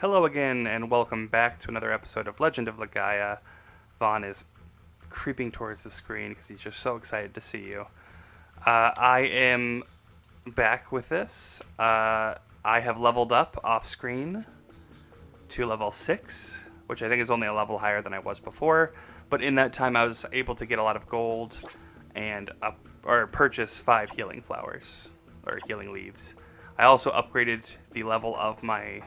Hello again, and welcome back to another episode of Legend of Legaia. Vahn is creeping towards the screen because he's just so excited to see you. I am back with this. I have leveled up off screen to level 6, which I think is only a level higher than I was before. But in that time, I was able to get a lot of gold and purchase 5 healing flowers, or healing leaves. I also upgraded the level of my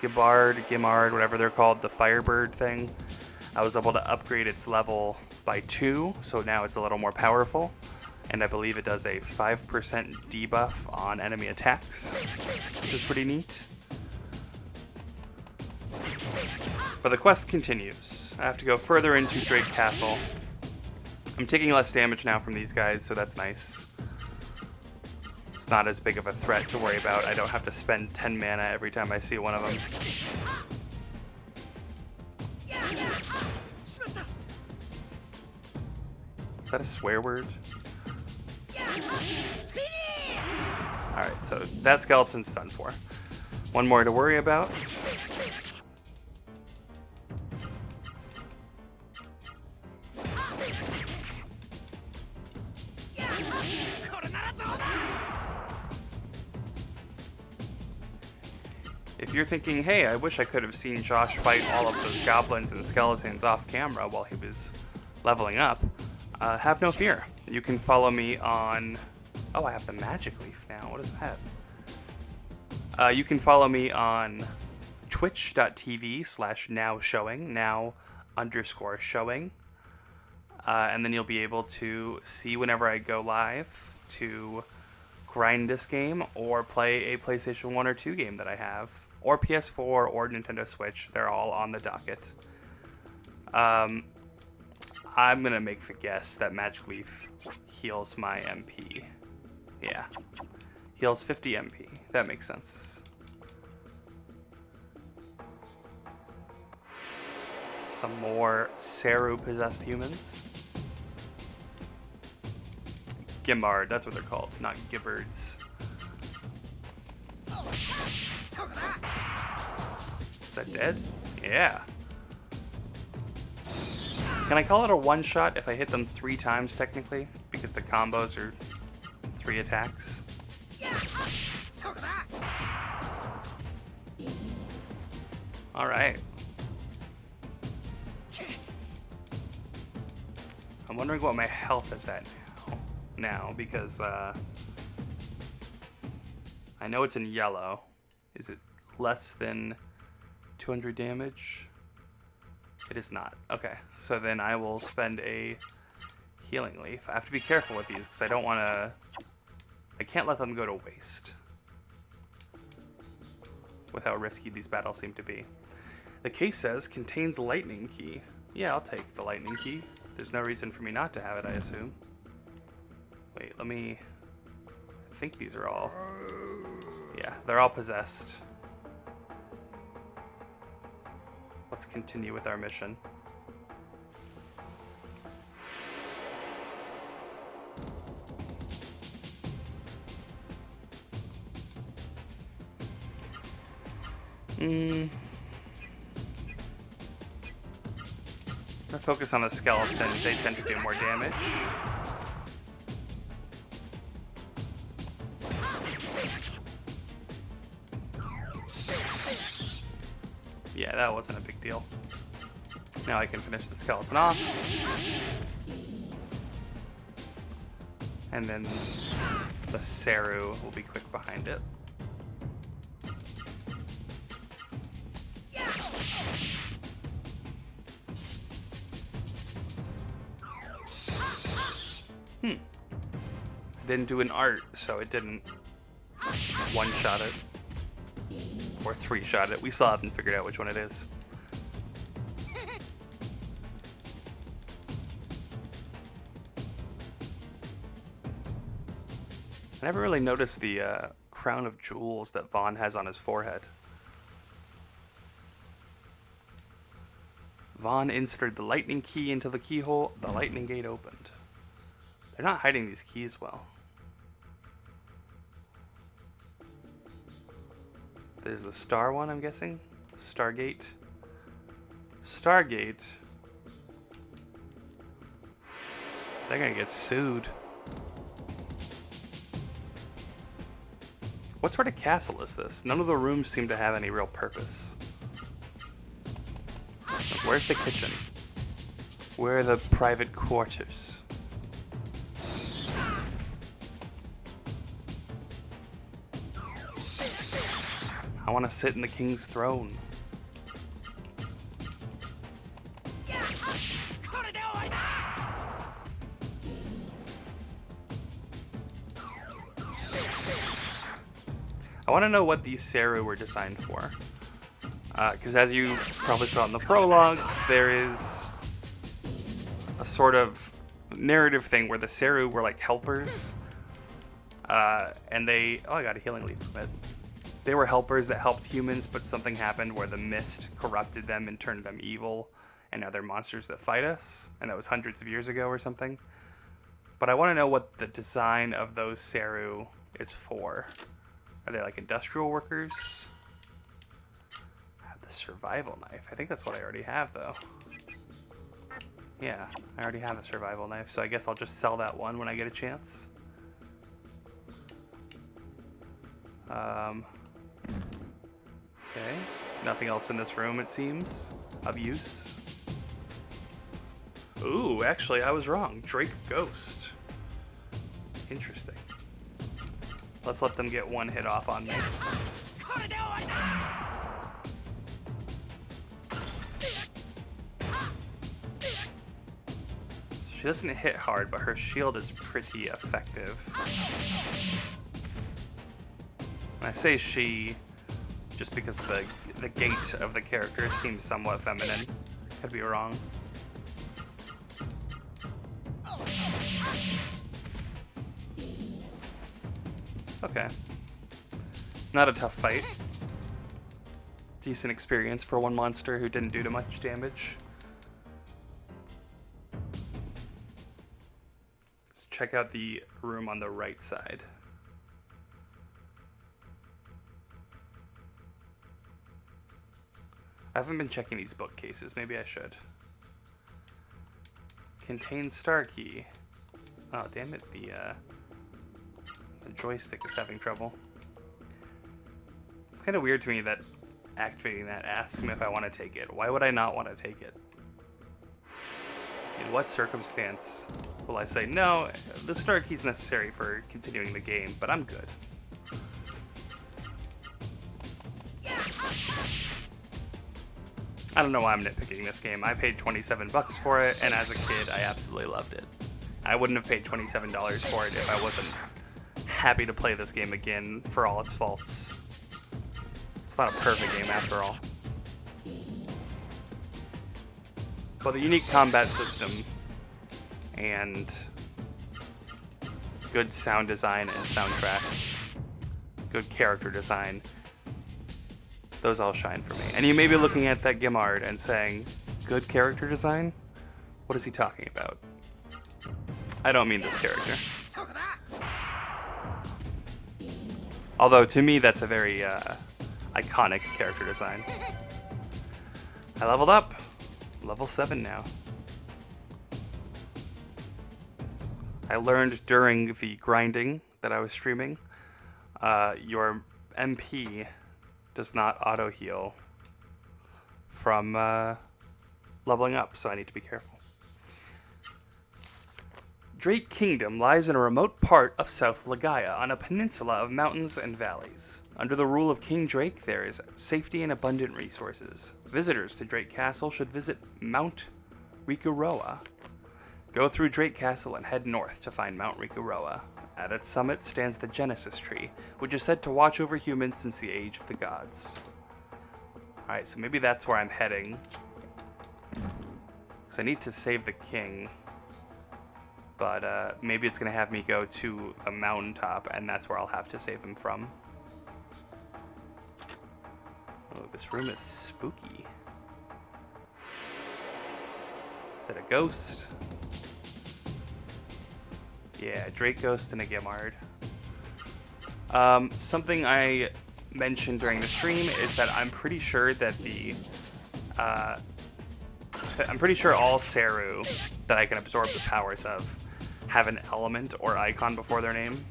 Gimard, whatever they're called, the Firebird thing. I was able to upgrade its level by 2, so now it's a little more powerful. And I believe it does a 5% debuff on enemy attacks, which is pretty neat. But the quest continues. I have to go further into Drake Castle. I'm taking less damage now from these guys, so that's nice. It's not as big of a threat to worry about. I don't have to spend 10 mana every time I see one of them. Is that a swear word? Alright, so that skeleton's done for. One more to worry about. If you're thinking, hey, I wish I could have seen Josh fight all of those goblins and skeletons off camera while he was leveling up, have no fear. You can follow me on... Oh, I have the magic leaf now. What is that? You can follow me on twitch.tv/nowshowing, now_showing. And then you'll be able to see whenever I go live to grind this game or play a PlayStation 1 or 2 game that I have, or PS4 or Nintendo Switch. They're all on the docket. I'm going to make the guess that Magic Leaf heals my MP. Yeah. Heals 50 MP. That makes sense. Some more Saru-possessed humans. Gimard, that's what they're called, not Gibbards. Is that dead? Yeah. Can I call it a one-shot if I hit them 3 times, technically? Because the combos are 3 attacks. Alright. I'm wondering what my health is at now because I know it's in yellow. Is it less than 200 damage? It is not. Okay, so then I will spend a healing leaf. I have to be careful with these because I don't want to... I can't let them go to waste with how risky these battles seem to be. The case says contains lightning key. Yeah, I'll take the lightning key. There's no reason for me not to have it, I assume. Wait, let me... I think these are all... Yeah, they're all possessed. Let's continue with our mission. I'll focus on the skeleton. They tend to do more damage. Yeah, that wasn't a big deal. Now I can finish the skeleton off. And then the Saru will be quick behind it. Didn't do an art, so it didn't one-shot it. Or 3-shot it. We still haven't figured out which one it is. I never really noticed the crown of jewels that Vahn has on his forehead. Vahn inserted the lightning key into the keyhole. The lightning gate opened. They're not hiding these keys well. There's the star one, I'm guessing. Stargate. Stargate. They're gonna get sued. What sort of castle is this? None of the rooms seem to have any real purpose. Like, where's the kitchen? Where are the private quarters? I want to sit in the king's throne. I want to know what these Seru were designed for. Because as you probably saw in the prologue, there is a sort of narrative thing where the Seru were like helpers. And they... Oh, I got a healing leaf from it. They were helpers that helped humans, but something happened where the mist corrupted them and turned them evil. And now they're monsters that fight us. And that was hundreds of years ago or something. But I want to know what the design of those Seru is for. Are they like industrial workers? I have the survival knife. I think that's what I already have, though. Yeah, I already have a survival knife, so I guess I'll just sell that one when I get a chance. Okay. Nothing else in this room, it seems, of use. Ooh, actually, I was wrong. Drake Ghost. Interesting. Let's let them get one hit off on me. She doesn't hit hard, but her shield is pretty effective. When I say she, just because the gait of the character seems somewhat feminine. Could be wrong. Okay. Not a tough fight. Decent experience for one monster who didn't do too much damage. Let's check out the room on the right side. I haven't been checking these bookcases. Maybe I should. Contains star key. Oh, damn it. The joystick is having trouble. It's kind of weird to me that activating that asks me if I want to take it. Why would I not want to take it? In what circumstance will I say, no, the star key is necessary for continuing the game, but I'm good? I don't know why I'm nitpicking this game. I paid $27 for it, and as a kid, I absolutely loved it. I wouldn't have paid $27 for it if I wasn't happy to play this game again for all its faults. It's not a perfect game after all. But the unique combat system and good sound design and soundtrack, good character design, those all shine for me. And you may be looking at that Gimard and saying, good character design? What is he talking about? I don't mean this character. Although, to me, that's a very iconic character design. I leveled up. Level 7 now. I learned during the grinding that I was streaming, your MP does not auto-heal from leveling up, so I need to be careful. Drake Kingdom lies in a remote part of South Legaia, on a peninsula of mountains and valleys. Under the rule of King Drake, there is safety and abundant resources. Visitors to Drake Castle should visit Mount Rikuroa. Go through Drake Castle and head north to find Mount Rikuroa. At its summit stands the Genesis Tree, which is said to watch over humans since the Age of the Gods. Alright, so maybe that's where I'm heading. Because I need to save the king. But maybe it's going to have me go to the mountaintop, and that's where I'll have to save him from. Oh, this room is spooky. Is it a ghost? Yeah, Drake Ghost and a Gimard. Something I mention during the stream is that I'm pretty sure that I'm pretty sure all Seru that I can absorb the powers of have an element or icon before their name.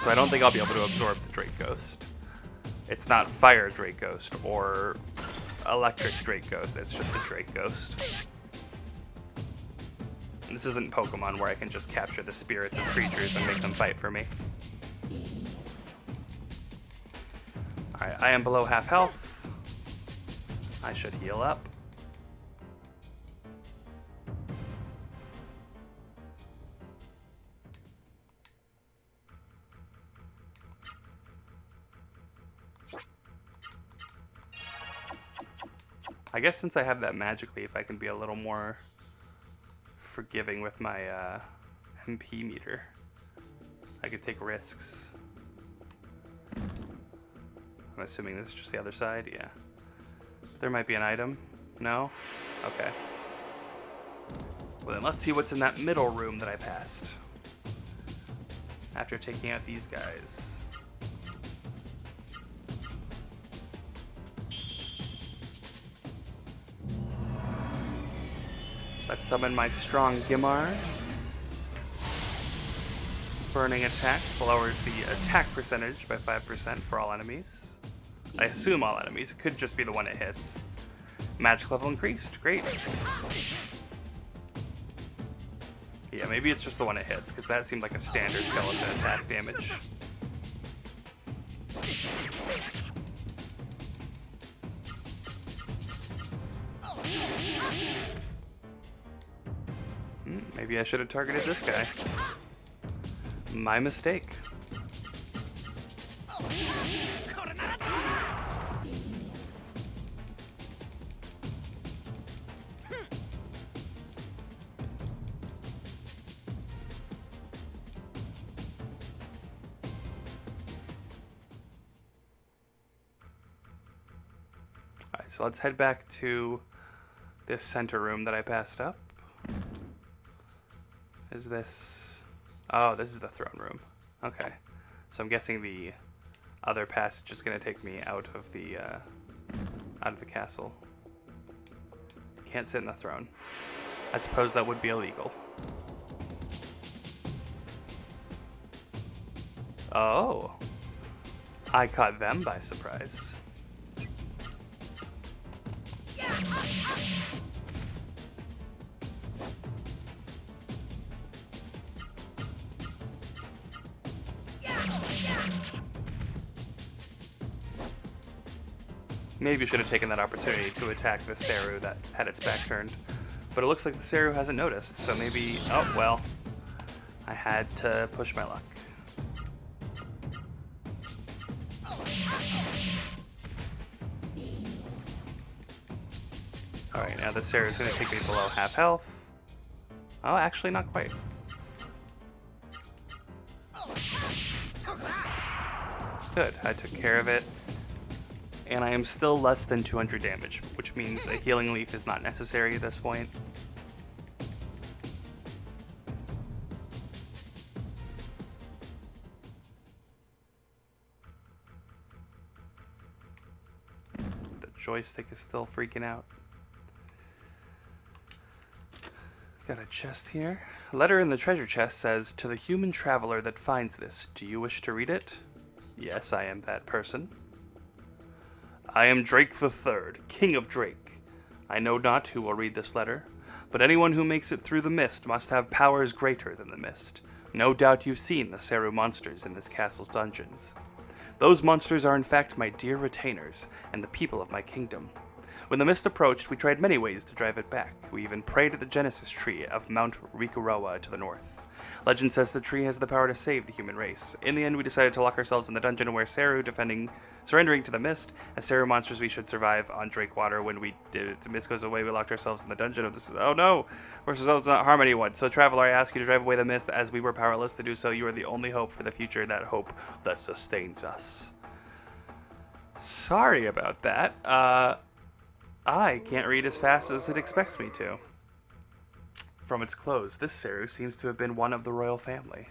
So I don't think I'll be able to absorb the Drake Ghost. It's not Fire Drake Ghost or Electric Drake Ghost, it's just a Drake Ghost. And this isn't Pokemon where I can just capture the spirits of creatures and make them fight for me. Alright, I am below half health. I should heal up. I guess since I have that Magic Leaf, I can be a little more forgiving with my MP meter. I could take risks. I'm assuming this is just the other side, yeah. There might be an item. No? Okay. Well then let's see what's in that middle room that I passed. After taking out these guys. Let's summon my strong Gimard. Burning attack lowers the attack percentage by 5% for all enemies. I assume all enemies. It could just be the one it hits. Magic level increased. Great. Yeah, maybe it's just the one it hits, because that seemed like a standard skeleton attack damage. Maybe I should have targeted this guy. My mistake. Alright, so let's head back to this center room that I passed up. Is this... Oh, this is the throne room. Okay. So I'm guessing the other passage is going to take me out of the castle. Can't sit in the throne. I suppose that would be illegal. Oh. I caught them by surprise. Maybe should have taken that opportunity to attack the Seru that had its back turned. But it looks like the Seru hasn't noticed, so maybe... Oh, well. I had to push my luck. Alright, now the Seru is going to take me below half health. Oh, actually not quite. Good, I took care of it. And I am still less than 200 damage, which means a healing leaf is not necessary at this point. The joystick is still freaking out. Got a chest here. A letter in the treasure chest says, "To the human traveler that finds this, do you wish to read it?" Yes, I am that person. I am Drake the Third, King of Drake. I know not who will read this letter, but anyone who makes it through the mist must have powers greater than the mist. No doubt you've seen the Seru monsters in this castle's dungeons. Those monsters are in fact my dear retainers, and the people of my kingdom. When the mist approached, we tried many ways to drive it back. We even prayed at the Genesis tree of Mount Rikuroa to the north. Legend says the tree has the power to save the human race. In the end, we decided to lock ourselves in the dungeon where Seru, surrendering to the mist. As Seru monsters, we should survive on Drakewater. When we did, the mist goes away, we locked ourselves in the dungeon of this. Oh no! Force ourselves to not harm anyone. So, traveler, I ask you to drive away the mist. As we were powerless to do so, you are the only hope for the future, that hope that sustains us. Sorry about that. I can't read as fast as it expects me to. From its clothes, this Seru seems to have been one of the royal family.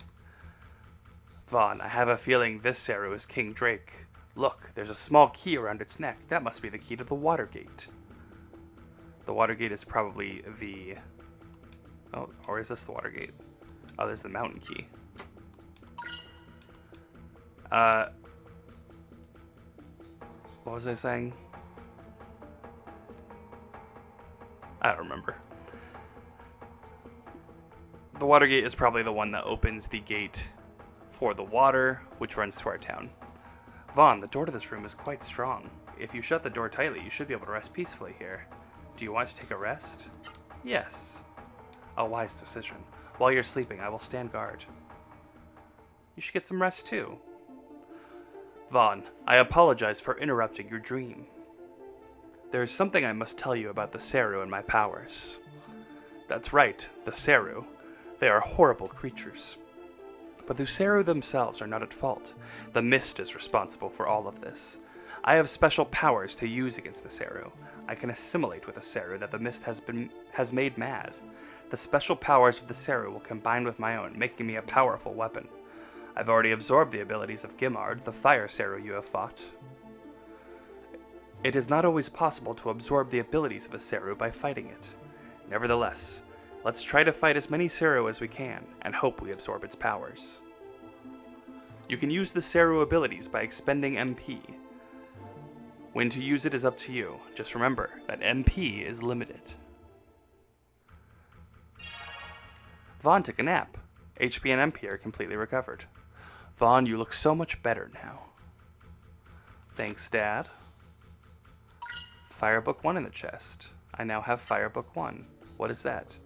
Vahn, I have a feeling this Seru is King Drake. Look, there's a small key around its neck. That must be the key to the water gate. The water gate is probably the... Oh, or is this the water gate? Oh, there's the mountain key. What was I saying? I don't remember. The water gate is probably the one that opens the gate for the water, which runs to our town. Vahn, the door to this room is quite strong. If you shut the door tightly, you should be able to rest peacefully here. Do you want to take a rest? Yes. A wise decision. While you're sleeping, I will stand guard. You should get some rest too. Vahn, I apologize for interrupting your dream. There is something I must tell you about the Seru and my powers. That's right, the Seru. They are horrible creatures. But the Seru themselves are not at fault. The mist is responsible for all of this. I have special powers to use against the Seru. I can assimilate with a Seru that the mist has made mad. The special powers of the Seru will combine with my own, making me a powerful weapon. I've already absorbed the abilities of Gimard, the fire Seru you have fought. It is not always possible to absorb the abilities of a Seru by fighting it. Nevertheless, let's try to fight as many Seru as we can, and hope we absorb its powers. You can use the Seru abilities by expending MP. When to use it is up to you. Just remember that MP is limited. Vahn took a nap. HP and MP are completely recovered. Vahn, you look so much better now. Thanks, Dad. Firebook 1 in the chest. I now have Firebook 1. What is that?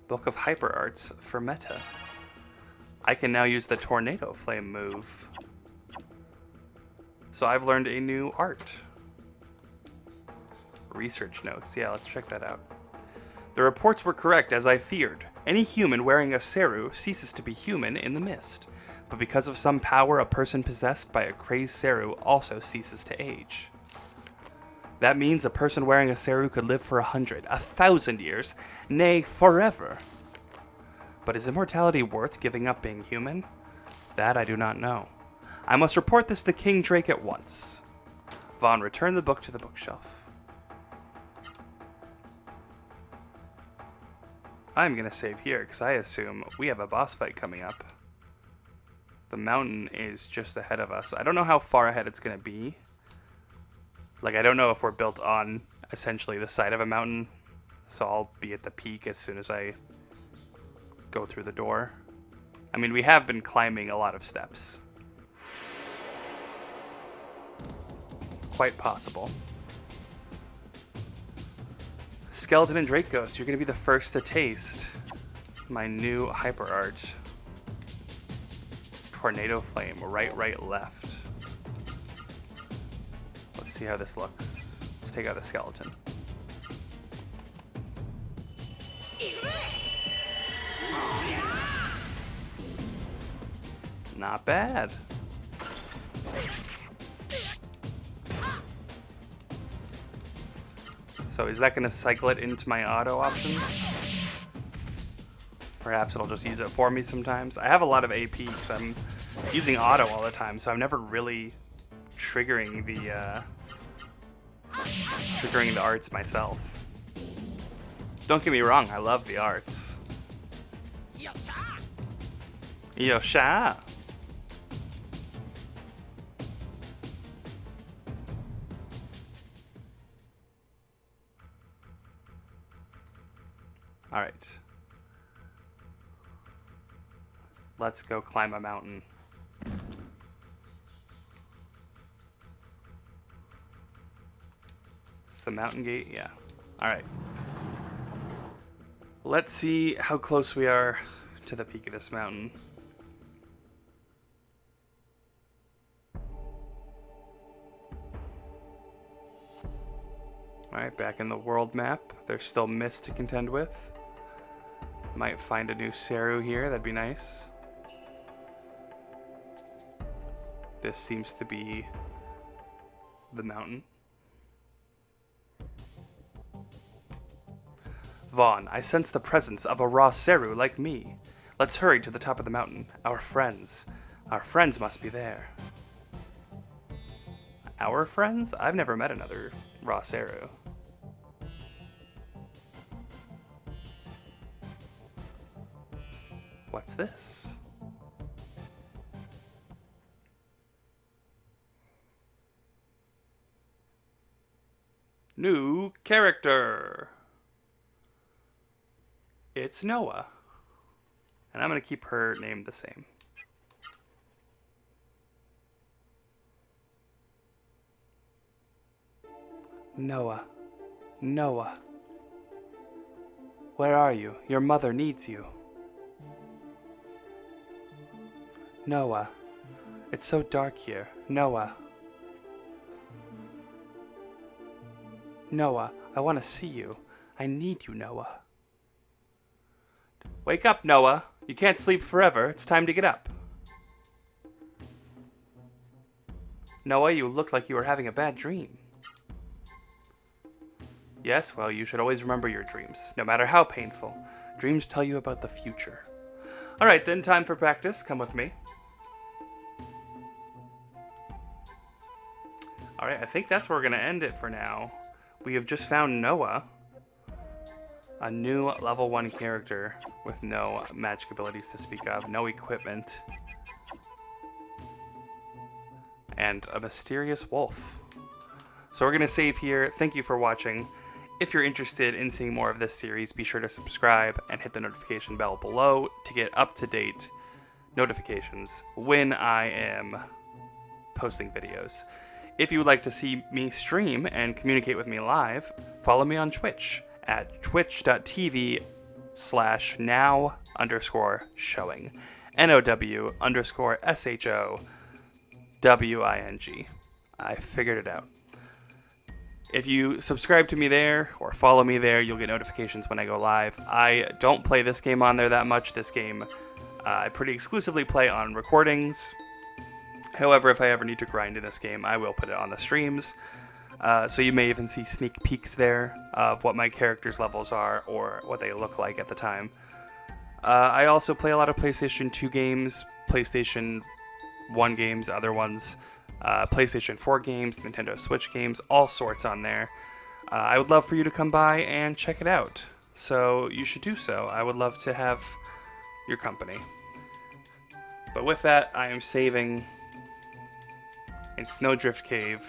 Book of Hyper Arts for Meta. I can now use the Tornado Flame move. So I've learned a new art. Research notes. Yeah, let's check that out. The reports were correct, as I feared. Any human wearing a Seru ceases to be human in the mist. But because of some power, a person possessed by a crazed Seru also ceases to age. That means a person wearing a Seru could live for 100, 1,000 years, nay, forever. But is immortality worth giving up being human? That I do not know. I must report this to King Drake at once. Vahn, return the book to the bookshelf. I'm going to save here, because I assume we have a boss fight coming up. The mountain is just ahead of us. I don't know how far ahead it's going to be. Like, I don't know if we're built on, essentially, the side of a mountain. So I'll be at the peak as soon as I go through the door. I mean, we have been climbing a lot of steps. It's quite possible. Skeleton and Drake Ghost, you're going to be the first to taste my new Hyper Art. Tornado Flame, right, left. Let's see how this looks. Let's take out the skeleton. Not bad. So is that going to cycle it into my auto options? Perhaps it'll just use it for me sometimes. I have a lot of AP because I'm using auto all the time, so I'm never really triggering the arts myself. Don't get me wrong, I love the arts. Yosha! Alright. Let's go climb a mountain. It's the mountain gate? Yeah. Alright. Let's see how close we are to the peak of this mountain. Alright, back in the world map. There's still mist to contend with. Might find a new Seru here, that'd be nice. This seems to be the mountain. Vahn, I sense the presence of a raw Seru like me. Let's hurry to the top of the mountain. Our friends. Our friends must be there. Our friends? I've never met another Rosaru. What's this? New character. It's Noah. And I'm going to keep her name the same. Noah. Noah. Where are you? Your mother needs you. Noah. It's so dark here. Noah. Noah, I want to see you. I need you, Noah. Wake up, Noah. You can't sleep forever. It's time to get up. Noah, you looked like you were having a bad dream. Yes, well, you should always remember your dreams, no matter how painful. Dreams tell you about the future. Alright then, time for practice. Come with me. Alright, I think that's where we're going to end it for now. We have just found Noah, a new level 1 character with no magic abilities to speak of, no equipment, and a mysterious wolf. So we're going to save here. Thank you for watching. If you're interested in seeing more of this series, be sure to subscribe and hit the notification bell below to get up-to-date notifications when I am posting videos. If you would like to see me stream and communicate with me live, follow me on Twitch at twitch.tv/now_showing. NOW_SHOWING. I figured it out. If you subscribe to me there or follow me there, you'll get notifications when I go live. I don't play this game on there that much. This game I pretty exclusively play on recordings. However, if I ever need to grind in this game, I will put it on the streams. So you may even see sneak peeks there of what my characters' levels are or what they look like at the time. I also play a lot of PlayStation 2 games, PlayStation 1 games, other ones, PlayStation 4 games, Nintendo Switch games, all sorts on there. I would love for you to come by and check it out. So you should do so. I would love to have your company. But with that, I am saving in Snowdrift Cave.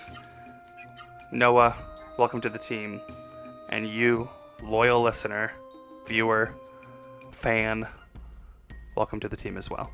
Noah, welcome to the team. And you, loyal listener, viewer, fan, welcome to the team as well.